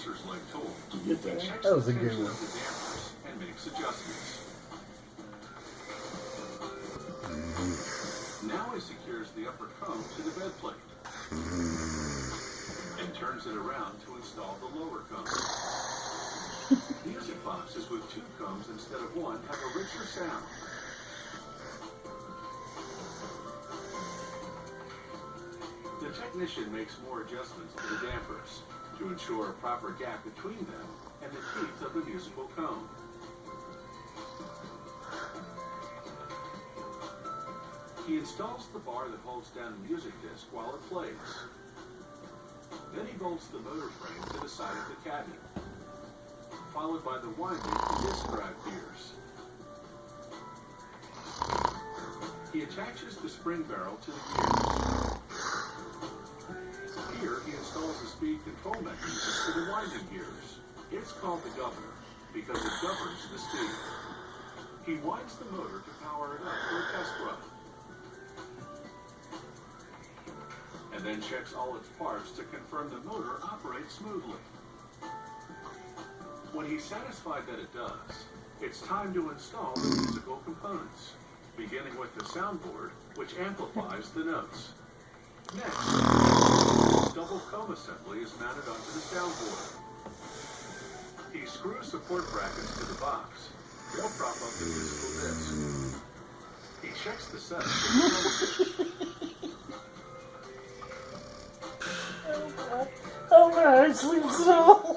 sensors-like tool that checks That was the a good tension one. of the dampers and makes adjustments. Now he secures the upper cone to the bed plate and turns it around to install the lower cone. Music boxes with 2 cones instead of 1 have a richer sound. The technician makes more adjustments to the dampers to ensure a proper gap between them and the teeth of the musical cone. He installs the bar that holds down the music disc while it plays. Then he bolts the motor frame to the side of the cabinet, followed by the winding and disc drive gears. He attaches the spring barrel to the gears. Here, he installs a speed control mechanism to the winding gears. It's called the governor because it governs the speed. He winds the motor to power it up for a test run, and then checks all its parts to confirm the motor operates smoothly. When he's satisfied that it does, it's time to install the musical components, beginning with the soundboard, which amplifies the notes. Next, this double comb assembly is mounted onto the soundboard. He screws support brackets to the box. They'll prop up the musical disc. He checks the set. Oh God, sleep so.